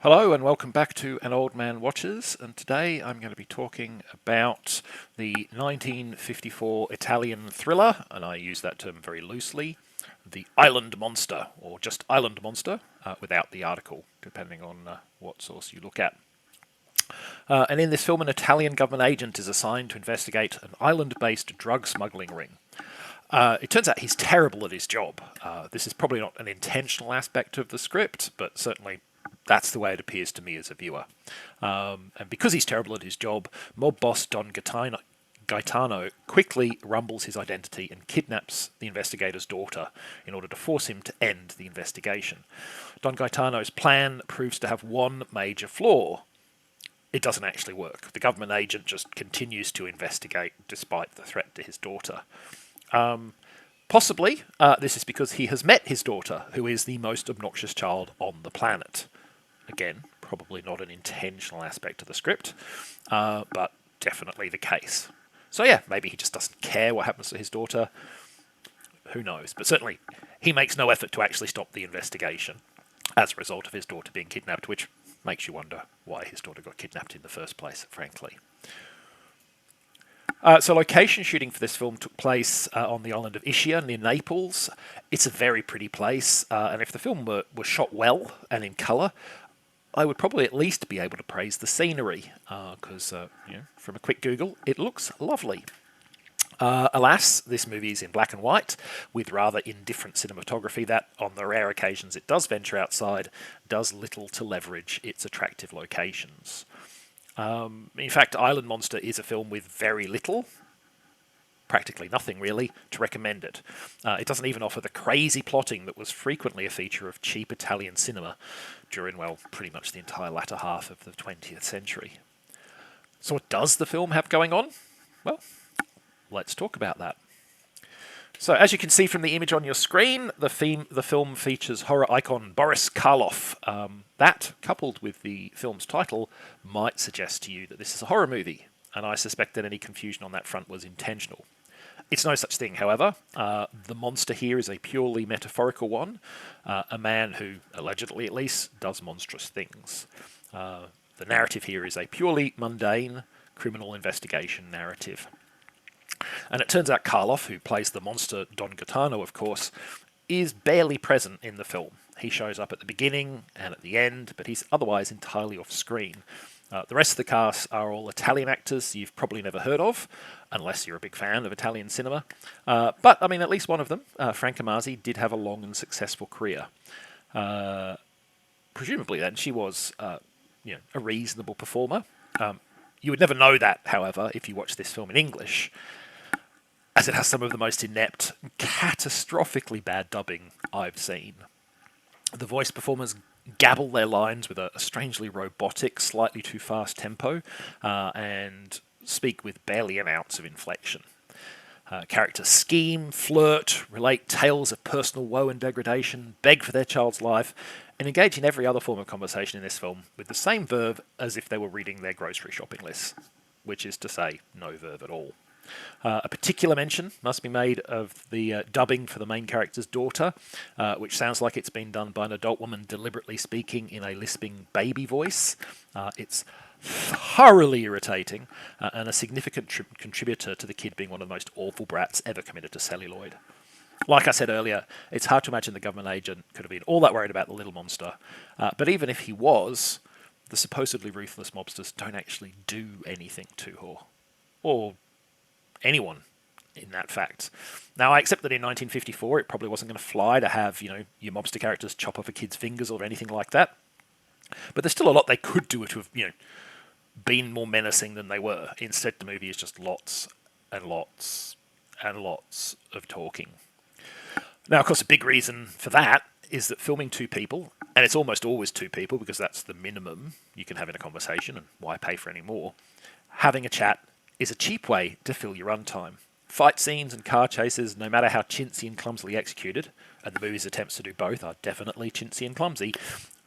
Hello and welcome back to An Old Man Watches, and today I'm going to be talking about the 1954 Italian thriller, and I use that term very loosely, The Island Monster, or just Island Monster, without the article, depending on what source you look at. And in this film, an Italian government agent is assigned to investigate an island-based drug smuggling ring. It turns out he's terrible at his job. This is probably not an intentional aspect of the script, but certainly that's the way it appears to me as a viewer. And because he's terrible at his job, mob boss Don Gaetano quickly rumbles his identity and kidnaps the investigator's daughter in order to force him to end the investigation. Don Gaetano's plan proves to have one major flaw. It doesn't actually work. The government agent just continues to investigate despite the threat to his daughter. Possibly, this is because he has met his daughter, who is the most obnoxious child on the planet. Again, probably not an intentional aspect of the script, but definitely the case. So yeah, maybe he just doesn't care what happens to his daughter. Who knows? But certainly, he makes no effort to actually stop the investigation as a result of his daughter being kidnapped, which makes you wonder why his daughter got kidnapped in the first place, frankly. So location shooting for this film took place on the island of Ischia near Naples. It's a very pretty place, and if the film were shot well and in colour, I would probably at least be able to praise the scenery, because from a quick Google, it looks lovely. Alas, this movie is in black and white, with rather indifferent cinematography that, on the rare occasions it does venture outside, does little to leverage its attractive locations. In fact, Island Monster is a film with very little, practically nothing really, to recommend it. It doesn't even offer the crazy plotting that was frequently a feature of cheap Italian cinema during, well, pretty much the entire latter half of the 20th century. So what does the film have going on? Well, let's talk about that. So, as you can see from the image on your screen, the film features horror icon Boris Karloff. That, coupled with the film's title, might suggest to you that this is a horror movie, and I suspect that any confusion on that front was intentional. It's no such thing, however. The monster here is a purely metaphorical one, a man who, allegedly at least, does monstrous things. The narrative here is a purely mundane criminal investigation narrative. And it turns out Karloff, who plays the monster Don Gaetano, of course, is barely present in the film. He shows up at the beginning and at the end, but he's otherwise entirely off screen. The rest of the cast are all Italian actors you've probably never heard of, unless you're a big fan of Italian cinema. But, I mean, at least one of them, Franca Masi, did have a long and successful career. Presumably, then, she was a reasonable performer. You would never know that, however, if you watch this film in English, as it has some of the most inept, catastrophically bad dubbing I've seen. The voice performers gabble their lines with a strangely robotic, slightly too fast tempo, and speak with barely an ounce of inflection. Characters scheme, flirt, relate tales of personal woe and degradation, beg for their child's life, and engage in every other form of conversation in this film with the same verve as if they were reading their grocery shopping lists, which is to say, no verve at all. A particular mention must be made of the dubbing for the main character's daughter, which sounds like it's been done by an adult woman deliberately speaking in a lisping baby voice. It's thoroughly irritating, and a significant contributor to the kid being one of the most awful brats ever committed to celluloid. Like I said earlier, it's hard to imagine the government agent could have been all that worried about the little monster. But even if he was, the supposedly ruthless mobsters don't actually do anything to her. Or anyone, in that fact. Now, I accept that in 1954 it probably wasn't going to fly to have, your mobster characters chop off a kid's fingers or anything like that. But there's still a lot they could do to have, been more menacing than they were. Instead, the movie is just lots and lots and lots of talking. Now, of course, a big reason for that is that filming two people, and it's almost always two people because that's the minimum you can have in a conversation, and why pay for any more, having a chat is a cheap way to fill your runtime. Fight scenes and car chases, no matter how chintzy and clumsily executed, and the movie's attempts to do both are definitely chintzy and clumsy,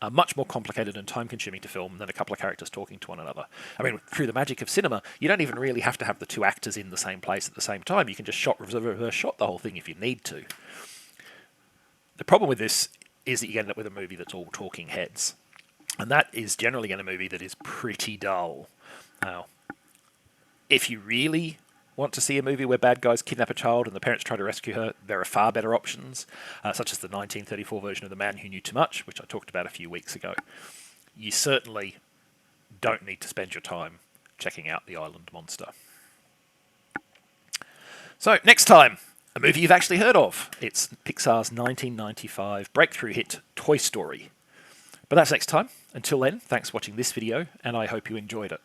are much more complicated and time-consuming to film than a couple of characters talking to one another. I mean, through the magic of cinema, you don't even really have to have the two actors in the same place at the same time. You can just reverse shot the whole thing if you need to. The problem with this is that you end up with a movie that's all talking heads. And that is generally in a movie that is pretty dull. Now, if you really want to see a movie where bad guys kidnap a child and the parents try to rescue her, there are far better options, such as the 1934 version of The Man Who Knew Too Much, which I talked about a few weeks ago. You certainly don't need to spend your time checking out The Island Monster. So, next time, a movie you've actually heard of. It's Pixar's 1995 breakthrough hit, Toy Story. But that's next time. Until then, thanks for watching this video, and I hope you enjoyed it.